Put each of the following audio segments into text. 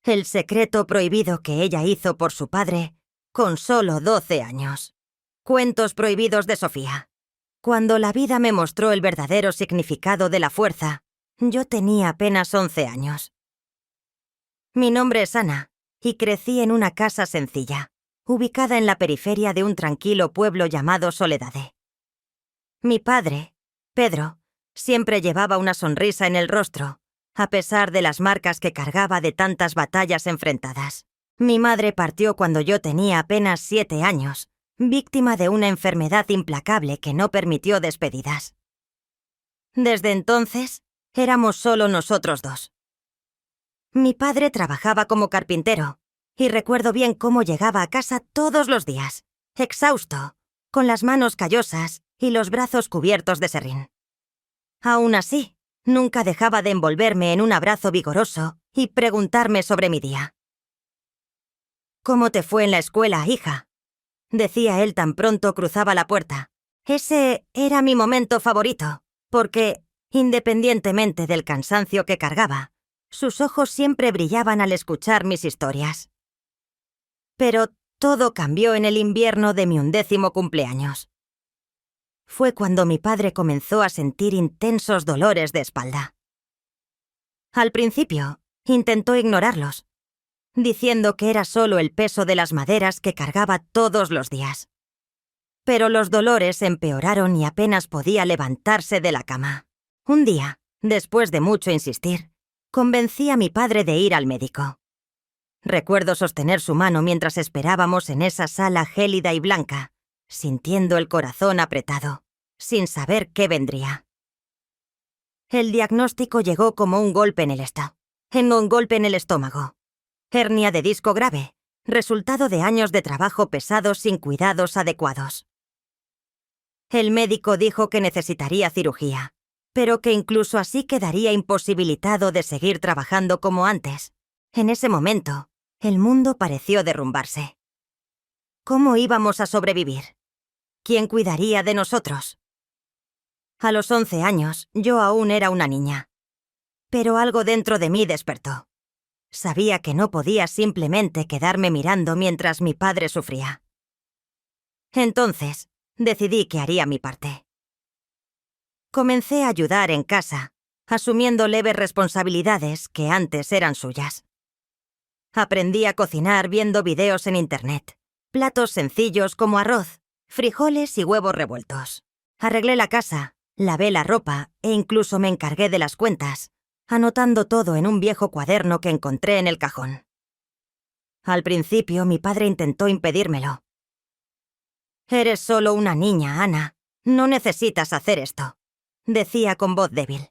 El secreto prohibido que ella hizo por su padre con solo 12 años. Cuentos prohibidos de Sofía. Cuando la vida me mostró el verdadero significado de la fuerza, yo tenía apenas 11 años. Mi nombre es Ana, y crecí en una casa sencilla, ubicada en la periferia de un tranquilo pueblo llamado Soledade. Mi padre, Pedro, siempre llevaba una sonrisa en el rostro, a pesar de las marcas que cargaba de tantas batallas enfrentadas. Mi madre partió cuando yo tenía apenas 7 años, víctima de una enfermedad implacable que no permitió despedidas. Desde entonces, éramos solo nosotros dos. Mi padre trabajaba como carpintero, y recuerdo bien cómo llegaba a casa todos los días, exhausto, con las manos callosas y los brazos cubiertos de serrín. Aún así, nunca dejaba de envolverme en un abrazo vigoroso y preguntarme sobre mi día. «¿Cómo te fue en la escuela, hija?», decía él tan pronto cruzaba la puerta. Ese era mi momento favorito, porque, independientemente del cansancio que cargaba, sus ojos siempre brillaban al escuchar mis historias. Pero todo cambió en el invierno de mi 11º cumpleaños. Fue cuando mi padre comenzó a sentir intensos dolores de espalda. Al principio, intentó ignorarlos, diciendo que era solo el peso de las maderas que cargaba todos los días. Pero los dolores empeoraron y apenas podía levantarse de la cama. Un día, después de mucho insistir, convencí a mi padre de ir al médico. Recuerdo sostener su mano mientras esperábamos en esa sala gélida y blanca, sintiendo el corazón apretado, sin saber qué vendría. El diagnóstico llegó como un golpe en el estómago. Hernia de disco grave, resultado de años de trabajo pesado sin cuidados adecuados. El médico dijo que necesitaría cirugía, pero que incluso así quedaría imposibilitado de seguir trabajando como antes. En ese momento, el mundo pareció derrumbarse. ¿Cómo íbamos a sobrevivir? ¿Quién cuidaría de nosotros? A los 11 años, yo aún era una niña. Pero algo dentro de mí despertó. Sabía que no podía simplemente quedarme mirando mientras mi padre sufría. Entonces, decidí que haría mi parte. Comencé a ayudar en casa, asumiendo leves responsabilidades que antes eran suyas. Aprendí a cocinar viendo videos en internet, platos sencillos como arroz, frijoles y huevos revueltos. Arreglé la casa, lavé la ropa e incluso me encargué de las cuentas, anotando todo en un viejo cuaderno que encontré en el cajón. Al principio, mi padre intentó impedírmelo. «Eres solo una niña, Ana. No necesitas hacer esto», decía con voz débil.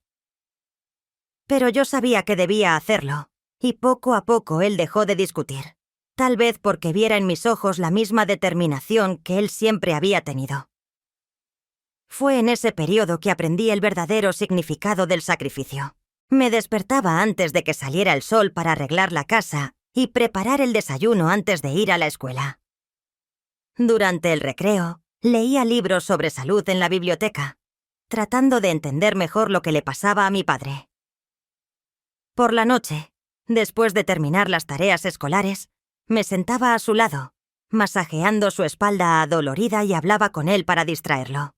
Pero yo sabía que debía hacerlo, y poco a poco él dejó de discutir, tal vez porque viera en mis ojos la misma determinación que él siempre había tenido. Fue en ese periodo que aprendí el verdadero significado del sacrificio. Me despertaba antes de que saliera el sol para arreglar la casa y preparar el desayuno antes de ir a la escuela. Durante el recreo, leía libros sobre salud en la biblioteca, tratando de entender mejor lo que le pasaba a mi padre. Por la noche, después de terminar las tareas escolares, me sentaba a su lado, masajeando su espalda adolorida y hablaba con él para distraerlo.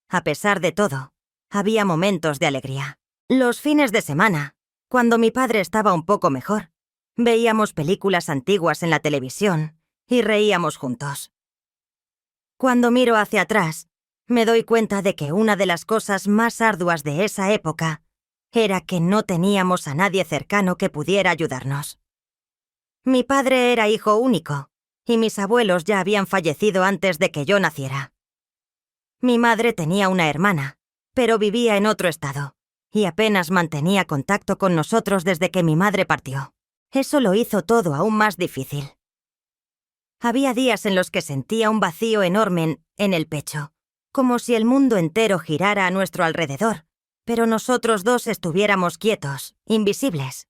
A pesar de todo, había momentos de alegría. Los fines de semana, cuando mi padre estaba un poco mejor, veíamos películas antiguas en la televisión y reíamos juntos. Cuando miro hacia atrás, me doy cuenta de que una de las cosas más arduas de esa época era que no teníamos a nadie cercano que pudiera ayudarnos. Mi padre era hijo único, y mis abuelos ya habían fallecido antes de que yo naciera. Mi madre tenía una hermana, pero vivía en otro estado, y apenas mantenía contacto con nosotros desde que mi madre partió. Eso lo hizo todo aún más difícil. Había días en los que sentía un vacío enorme en el pecho, como si el mundo entero girara a nuestro alrededor, pero nosotros dos estuviéramos quietos, invisibles.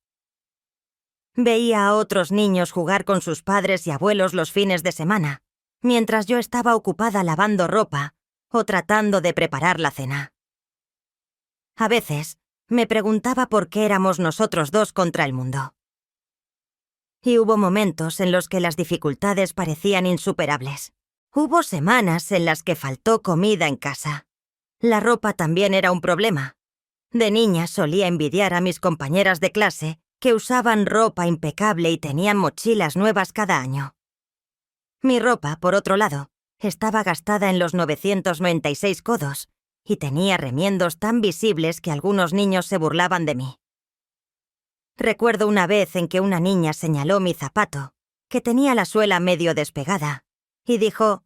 Veía a otros niños jugar con sus padres y abuelos los fines de semana, mientras yo estaba ocupada lavando ropa o tratando de preparar la cena. A veces, me preguntaba por qué éramos nosotros dos contra el mundo. Y hubo momentos en los que las dificultades parecían insuperables. Hubo semanas en las que faltó comida en casa. La ropa también era un problema. De niña solía envidiar a mis compañeras de clase que usaban ropa impecable y tenían mochilas nuevas cada año. Mi ropa, por otro lado, estaba gastada en los 996 codos y tenía remiendos tan visibles que algunos niños se burlaban de mí. Recuerdo una vez en que una niña señaló mi zapato, que tenía la suela medio despegada, y dijo: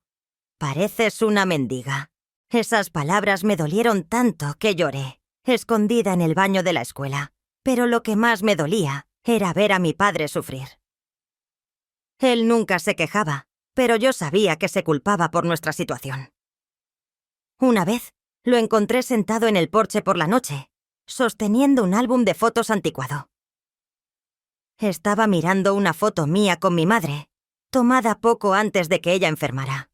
«Pareces una mendiga». Esas palabras me dolieron tanto que lloré, escondida en el baño de la escuela, pero lo que más me dolía era ver a mi padre sufrir. Él nunca se quejaba, pero yo sabía que se culpaba por nuestra situación. Una vez, lo encontré sentado en el porche por la noche, sosteniendo un álbum de fotos anticuado. Estaba mirando una foto mía con mi madre, tomada poco antes de que ella enfermara.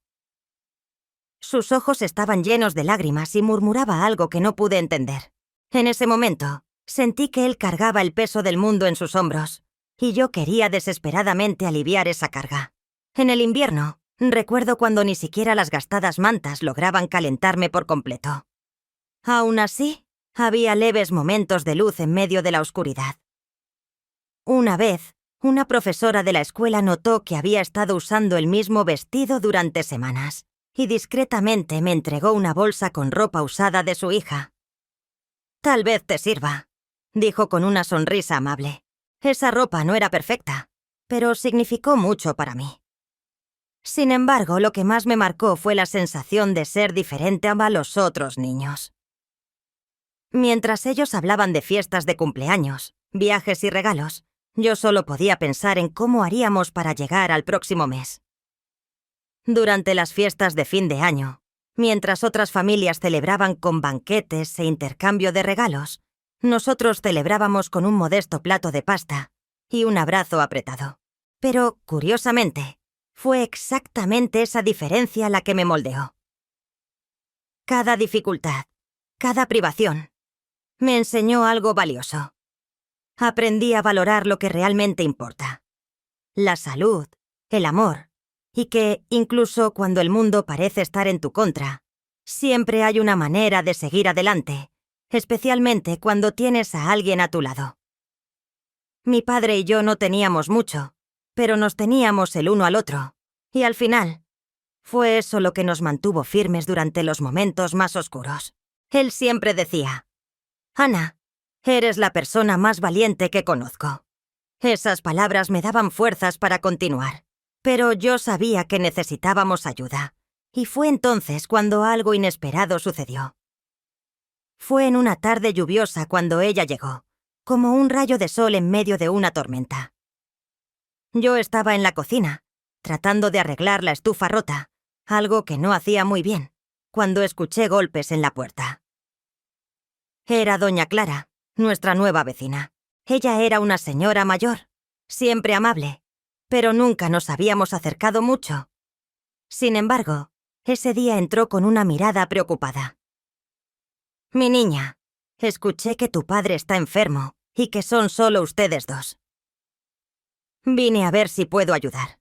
Sus ojos estaban llenos de lágrimas y murmuraba algo que no pude entender. En ese momento, sentí que él cargaba el peso del mundo en sus hombros, y yo quería desesperadamente aliviar esa carga. En el invierno, recuerdo cuando ni siquiera las gastadas mantas lograban calentarme por completo. Aún así, había leves momentos de luz en medio de la oscuridad. Una vez, una profesora de la escuela notó que había estado usando el mismo vestido durante semanas, y discretamente me entregó una bolsa con ropa usada de su hija. «Tal vez te sirva», dijo con una sonrisa amable. Esa ropa no era perfecta, pero significó mucho para mí. Sin embargo, lo que más me marcó fue la sensación de ser diferente a los otros niños. Mientras ellos hablaban de fiestas de cumpleaños, viajes y regalos, yo solo podía pensar en cómo haríamos para llegar al próximo mes. Durante las fiestas de fin de año, mientras otras familias celebraban con banquetes e intercambio de regalos, nosotros celebrábamos con un modesto plato de pasta y un abrazo apretado. Pero, curiosamente, fue exactamente esa diferencia la que me moldeó. Cada dificultad, cada privación, me enseñó algo valioso. Aprendí a valorar lo que realmente importa: la salud, el amor, y que, incluso cuando el mundo parece estar en tu contra, siempre hay una manera de seguir adelante, especialmente cuando tienes a alguien a tu lado. Mi padre y yo no teníamos mucho, pero nos teníamos el uno al otro, y al final, fue eso lo que nos mantuvo firmes durante los momentos más oscuros. Él siempre decía: «Ana, eres la persona más valiente que conozco». Esas palabras me daban fuerzas para continuar, pero yo sabía que necesitábamos ayuda, y fue entonces cuando algo inesperado sucedió. Fue en una tarde lluviosa cuando ella llegó, como un rayo de sol en medio de una tormenta. Yo estaba en la cocina, tratando de arreglar la estufa rota, algo que no hacía muy bien, cuando escuché golpes en la puerta. Era doña Clara, nuestra nueva vecina. Ella era una señora mayor, siempre amable, pero nunca nos habíamos acercado mucho. Sin embargo, ese día entró con una mirada preocupada. «Mi niña, escuché que tu padre está enfermo y que son solo ustedes dos. Vine a ver si puedo ayudar»,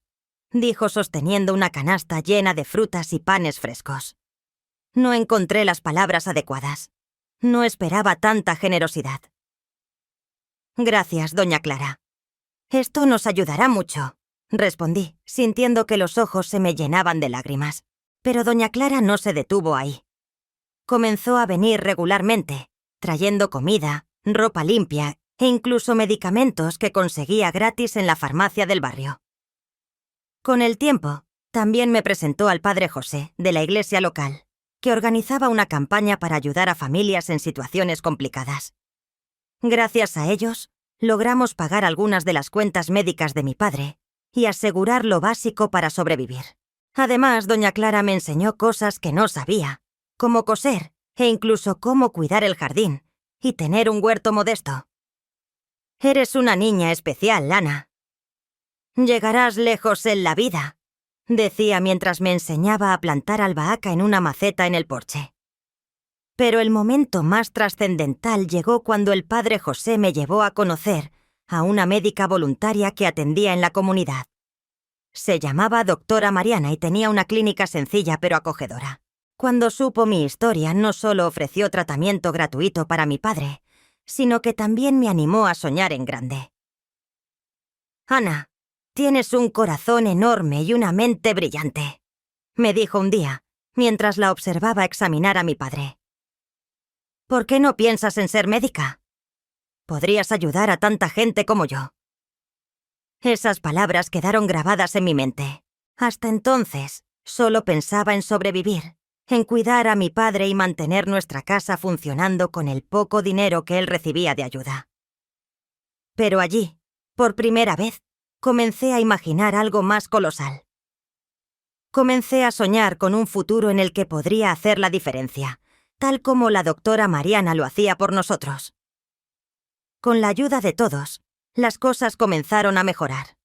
dijo sosteniendo una canasta llena de frutas y panes frescos. No encontré las palabras adecuadas. No esperaba tanta generosidad. «Gracias, doña Clara. Esto nos ayudará mucho», respondí, sintiendo que los ojos se me llenaban de lágrimas. Pero doña Clara no se detuvo ahí. Comenzó a venir regularmente, trayendo comida, ropa limpia e incluso medicamentos que conseguía gratis en la farmacia del barrio. Con el tiempo, también me presentó al padre José, de la iglesia local, que organizaba una campaña para ayudar a familias en situaciones complicadas. Gracias a ellos, logramos pagar algunas de las cuentas médicas de mi padre y asegurar lo básico para sobrevivir. Además, doña Clara me enseñó cosas que no sabía, como coser e incluso cómo cuidar el jardín y tener un huerto modesto. «Eres una niña especial, Ana. Llegarás lejos en la vida», decía mientras me enseñaba a plantar albahaca en una maceta en el porche. Pero el momento más trascendental llegó cuando el padre José me llevó a conocer a una médica voluntaria que atendía en la comunidad. Se llamaba doctora Mariana y tenía una clínica sencilla pero acogedora. Cuando supo mi historia, no solo ofreció tratamiento gratuito para mi padre, sino que también me animó a soñar en grande. «Ana, tienes un corazón enorme y una mente brillante», me dijo un día, mientras la observaba examinar a mi padre. «¿Por qué no piensas en ser médica? Podrías ayudar a tanta gente como yo». Esas palabras quedaron grabadas en mi mente. Hasta entonces, solo pensaba en sobrevivir, en cuidar a mi padre y mantener nuestra casa funcionando con el poco dinero que él recibía de ayuda. Pero allí, por primera vez, comencé a imaginar algo más colosal. Comencé a soñar con un futuro en el que podría hacer la diferencia, tal como la doctora Mariana lo hacía por nosotros. Con la ayuda de todos, las cosas comenzaron a mejorar.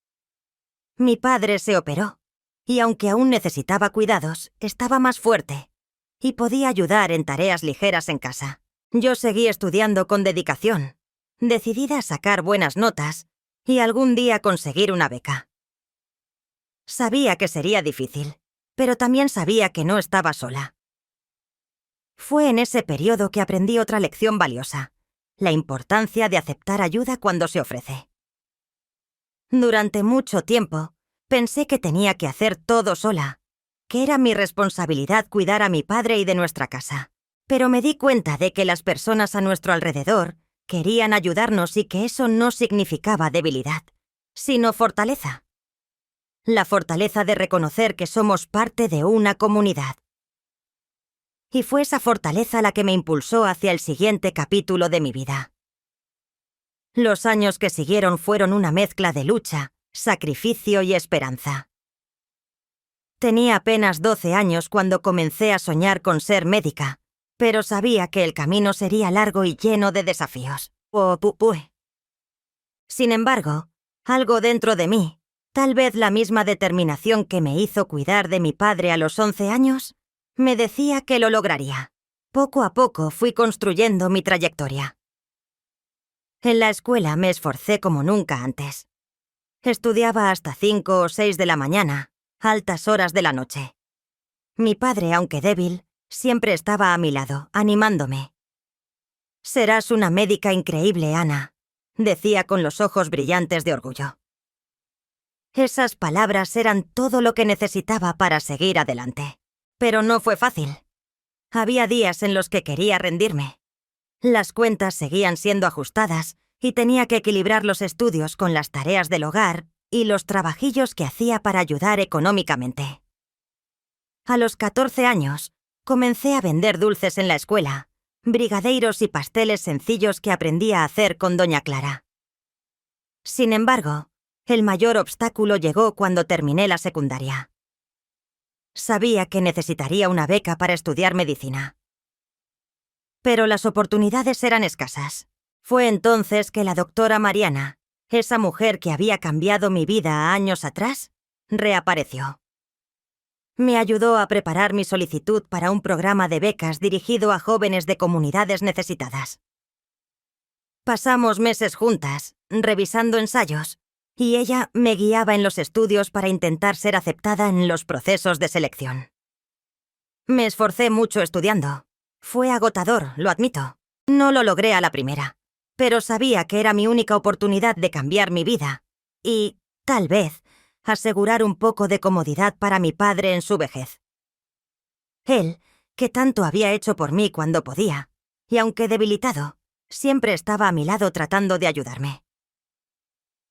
Mi padre se operó, y aunque aún necesitaba cuidados, estaba más fuerte y podía ayudar en tareas ligeras en casa. Yo seguí estudiando con dedicación, decidida a sacar buenas notas y algún día conseguir una beca. Sabía que sería difícil, pero también sabía que no estaba sola. Fue en ese periodo que aprendí otra lección valiosa: la importancia de aceptar ayuda cuando se ofrece. Durante mucho tiempo, pensé que tenía que hacer todo sola, que era mi responsabilidad cuidar a mi padre y de nuestra casa. Pero me di cuenta de que las personas a nuestro alrededor querían ayudarnos y que eso no significaba debilidad, sino fortaleza. La fortaleza de reconocer que somos parte de una comunidad. Y fue esa fortaleza la que me impulsó hacia el siguiente capítulo de mi vida. Los años que siguieron fueron una mezcla de lucha, sacrificio y esperanza. Tenía apenas 12 años cuando comencé a soñar con ser médica, pero sabía que el camino sería largo y lleno de desafíos. Sin embargo, algo dentro de mí, tal vez la misma determinación que me hizo cuidar de mi padre a los 11 años, me decía que lo lograría. Poco a poco fui construyendo mi trayectoria. En la escuela me esforcé como nunca antes. Estudiaba hasta 5 o 6 de la mañana, altas horas de la noche. Mi padre, aunque débil, siempre estaba a mi lado, animándome. «Serás una médica increíble, Ana», decía con los ojos brillantes de orgullo. Esas palabras eran todo lo que necesitaba para seguir adelante. Pero no fue fácil. Había días en los que quería rendirme. Las cuentas seguían siendo ajustadas y tenía que equilibrar los estudios con las tareas del hogar y los trabajillos que hacía para ayudar económicamente. A los 14 años, comencé a vender dulces en la escuela, brigadeiros y pasteles sencillos que aprendí a hacer con doña Clara. Sin embargo, el mayor obstáculo llegó cuando terminé la secundaria. Sabía que necesitaría una beca para estudiar medicina. Pero las oportunidades eran escasas. Fue entonces que la doctora Mariana, esa mujer que había cambiado mi vida años atrás, reapareció. Me ayudó a preparar mi solicitud para un programa de becas dirigido a jóvenes de comunidades necesitadas. Pasamos meses juntas, revisando ensayos, y ella me guiaba en los estudios para intentar ser aceptada en los procesos de selección. Me esforcé mucho estudiando. Fue agotador, lo admito. No lo logré a la primera, pero sabía que era mi única oportunidad de cambiar mi vida y, tal vez, asegurar un poco de comodidad para mi padre en su vejez. Él, que tanto había hecho por mí cuando podía, y aunque debilitado, siempre estaba a mi lado tratando de ayudarme.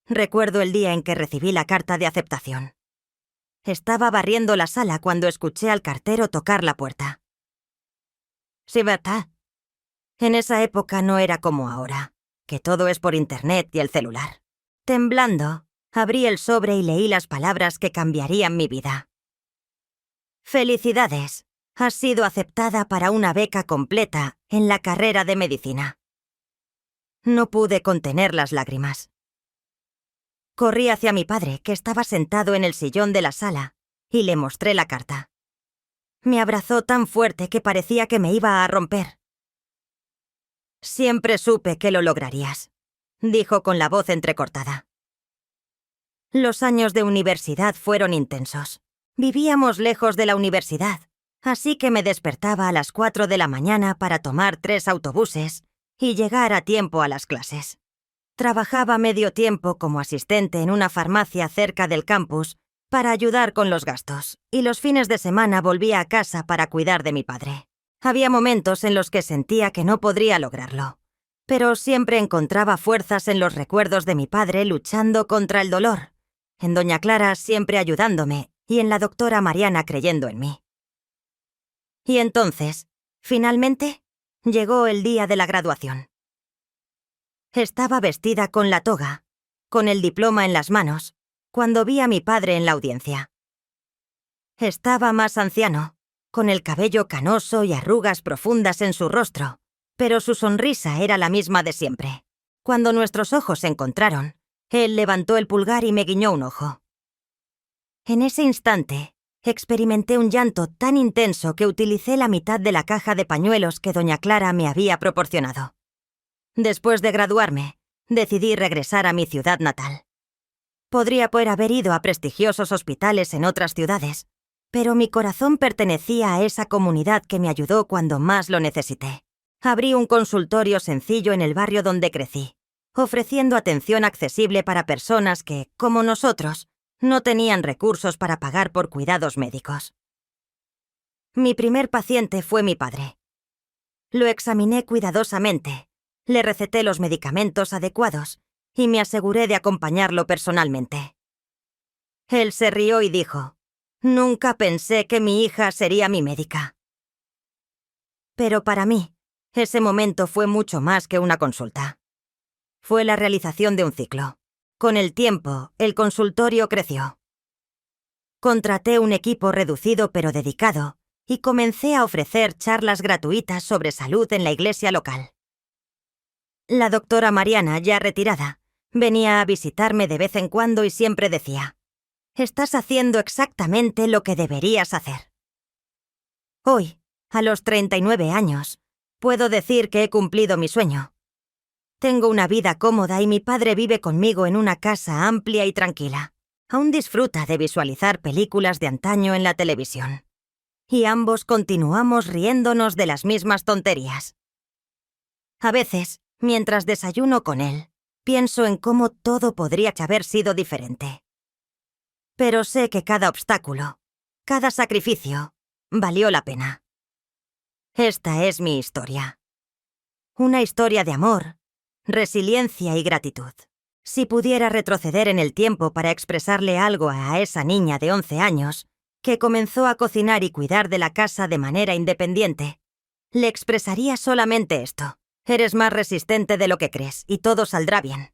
Recuerdo el día en que recibí la carta de aceptación. Estaba barriendo la sala cuando escuché al cartero tocar la puerta. «Sí, ¿verdad?» En esa época no era como ahora, que todo es por internet y el celular. Temblando, abrí el sobre y leí las palabras que cambiarían mi vida. «Felicidades, has sido aceptada para una beca completa en la carrera de medicina». No pude contener las lágrimas. Corrí hacia mi padre, que estaba sentado en el sillón de la sala, y le mostré la carta. Me abrazó tan fuerte que parecía que me iba a romper. «Siempre supe que lo lograrías. dijo con la voz entrecortada. Los años de universidad fueron intensos. Vivíamos lejos de la universidad, así que me despertaba a las 4 de la mañana para tomar 3 autobuses y llegar a tiempo a las clases. Trabajaba medio tiempo como asistente en una farmacia cerca del campus para ayudar con los gastos, y los fines de semana volvía a casa para cuidar de mi padre. Había momentos en los que sentía que no podría lograrlo, pero siempre encontraba fuerzas en los recuerdos de mi padre luchando contra el dolor, en doña Clara siempre ayudándome y en la doctora Mariana creyendo en mí. Y entonces, finalmente, llegó el día de la graduación. Estaba vestida con la toga, con el diploma en las manos, cuando vi a mi padre en la audiencia. Estaba más anciano, con el cabello canoso y arrugas profundas en su rostro, pero su sonrisa era la misma de siempre. Cuando nuestros ojos se encontraron, él levantó el pulgar y me guiñó un ojo. En ese instante, experimenté un llanto tan intenso que utilicé la mitad de la caja de pañuelos que doña Clara me había proporcionado. Después de graduarme, decidí regresar a mi ciudad natal. Podría haber ido a prestigiosos hospitales en otras ciudades, pero mi corazón pertenecía a esa comunidad que me ayudó cuando más lo necesité. Abrí un consultorio sencillo en el barrio donde crecí, ofreciendo atención accesible para personas que, como nosotros, no tenían recursos para pagar por cuidados médicos. Mi primer paciente fue mi padre. Lo examiné cuidadosamente. Le receté los medicamentos adecuados y me aseguré de acompañarlo personalmente. Él se rió y dijo, «Nunca pensé que mi hija sería mi médica». Pero para mí, ese momento fue mucho más que una consulta. Fue la realización de un ciclo. Con el tiempo, el consultorio creció. Contraté un equipo reducido pero dedicado y comencé a ofrecer charlas gratuitas sobre salud en la iglesia local. La doctora Mariana, ya retirada, venía a visitarme de vez en cuando y siempre decía, «Estás haciendo exactamente lo que deberías hacer». Hoy, a los 39 años, puedo decir que he cumplido mi sueño. Tengo una vida cómoda y mi padre vive conmigo en una casa amplia y tranquila. Aún disfruta de visualizar películas de antaño en la televisión. Y ambos continuamos riéndonos de las mismas tonterías. A veces, mientras desayuno con él, pienso en cómo todo podría haber sido diferente. Pero sé que cada obstáculo, cada sacrificio, valió la pena. Esta es mi historia. Una historia de amor, resiliencia y gratitud. Si pudiera retroceder en el tiempo para expresarle algo a esa niña de 11 años, que comenzó a cocinar y cuidar de la casa de manera independiente, le expresaría solamente esto. Eres más resistente de lo que crees y todo saldrá bien.